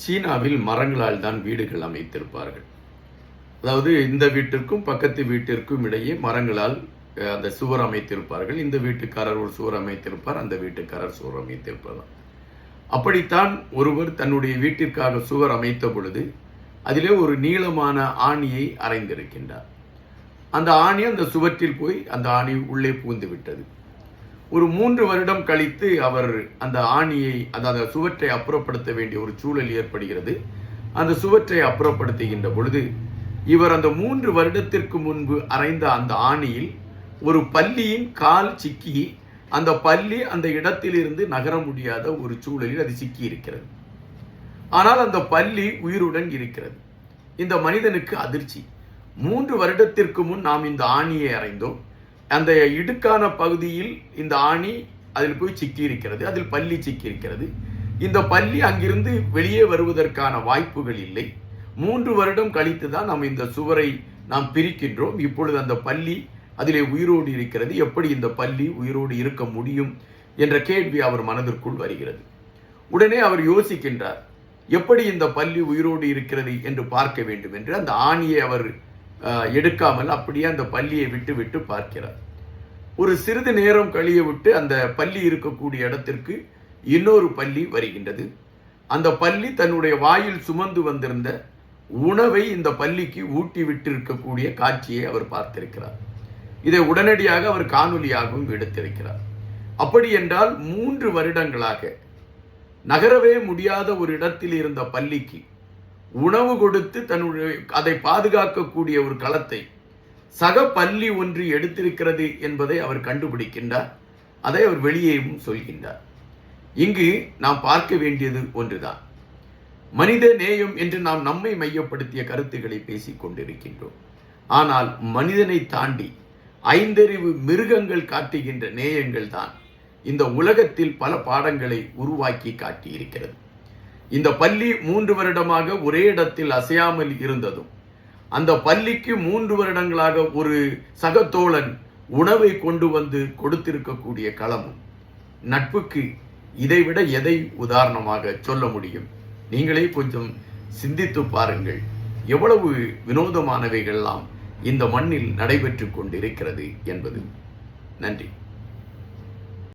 சீனாவில் மரங்களால் தான் வீடுகள் அமைத்திருப்பார்கள். அதாவது இந்த வீட்டிற்கும் பக்கத்து வீட்டிற்கும் இடையே மரங்களால் அந்த சுவர் அமைத்திருப்பார்கள். இந்த வீட்டுக்காரர் ஒரு சுவர் அமைத்திருப்பார், அந்த வீட்டுக்காரர் சுவர் அமைத்திருப்பார். அப்படித்தான் ஒருவர் தன்னுடைய வீட்டிற்காக சுவர் அமைத்த பொழுது அதிலே ஒரு நீளமான ஆணியை அறைந்திருக்கின்றார். அந்த ஆணி அந்த சுவற்றில் போய் அந்த ஆணி உள்ளே பூந்து விட்டது. ஒரு 3 வருடம் கழித்து அவர் அந்த ஆணியை அந்த சுவற்றை அப்புறப்படுத்த வேண்டிய ஒரு சூழல் ஏற்படுகிறது. அந்த சுவற்றை அப்புறப்படுத்துகின்ற பொழுது இவர் அந்த 3 வருடத்திற்கு முன்பு அறைந்த அந்த ஆணியில் ஒரு பல்லியின் கால் சிக்கி அந்த பல்லி அந்த இடத்திலிருந்து நகர முடியாத ஒரு சூழலில் அது சிக்கி இருக்கிறது. ஆனால் அந்த பல்லி உயிருடன் இருக்கிறது. இந்த மனிதனுக்கு அதிர்ச்சி. 3 வருடத்திற்கு முன் நாம் இந்த ஆணியை அறைந்தோம். அந்த இடுக்கான பகுதியில் இந்த ஆணி அதில் போய் சிக்கி இருக்கிறது, அதில் பல்லி சிக்கி இருக்கிறது. இந்த பல்லி அங்கிருந்து வெளியே வருவதற்கான வாய்ப்புகள் இல்லை. 3 வருடம் கழித்து தான் நாம் இந்த சுவரை நாம் பிரிக்கின்றோம். இப்பொழுது அந்த பல்லி அதிலே உயிரோடு இருக்கிறது. எப்படி இந்த பல்லி உயிரோடு இருக்க முடியும் என்ற கேள்வி அவர் மனதிற்குள் வருகிறது. உடனே அவர் யோசிக்கின்றார், எப்படி இந்த பல்லி உயிரோடு இருக்கிறது என்று பார்க்க வேண்டும் என்று அந்த ஆணியை அவர் எடுக்காமல் அப்படியே அந்த பல்லியை விட்டு விட்டு பார்க்கிறார். ஒரு சிறிது நேரம் கழிய விட்டு அந்த பல்லி இருக்கக்கூடிய இடத்திற்கு இன்னொரு பல்லி வருகின்றது. அந்த பல்லி தன்னுடைய வாயில் சுமந்து வந்திருந்த உணவை இந்த பல்லிக்கு ஊட்டி விட்டு இருக்கக்கூடிய காட்சியை அவர் பார்த்திருக்கிறார். இதை உடனடியாக அவர் காணொலியாகவும் எடுத்திருக்கிறார். அப்படி என்றால் 3 வருடங்களாக நகரவே முடியாத ஒரு இடத்தில் இருந்த பல்லிக்கு உணவு கொடுத்து தன்னுடைய அதை பாதுகாக்கக்கூடிய ஒரு களத்தை சக பல்லி ஒன்று எடுத்திருக்கிறது என்பதை அவர் கண்டுபிடிக்கின்றார். அதை அவர் வெளியேயும் சொல்கின்றார். இங்கு நாம் பார்க்க வேண்டியது ஒன்றுதான். மனித நேயம் என்று நாம் நம்மை மையப்படுத்திய கருத்துக்களை பேசிக் கொண்டிருக்கின்றோம். ஆனால் மனிதனை தாண்டி 5 அறிவு மிருகங்கள் காட்டுகின்ற நேயங்கள் தான் இந்த உலகத்தில் பல பாடங்களை உருவாக்கி காட்டியிருக்கிறது. இந்த பல்லி 3 வருடமாக ஒரே இடத்தில் அசையாமல் இருந்ததும், அந்த பல்லிக்கு 3 வருடங்களாக ஒரு சகத்தோழன் உணவை கொண்டு வந்து கொடுத்திருக்கக்கூடிய களமும், நட்புக்கு இதைவிட எதை உதாரணமாக சொல்ல முடியும்? நீங்களே கொஞ்சம் சிந்தித்து பாருங்கள். எவ்வளவு வினோதமானவைகள்லாம் இந்த மண்ணில் நடைபெற்று கொண்டிருக்கிறது என்பது. நன்றி.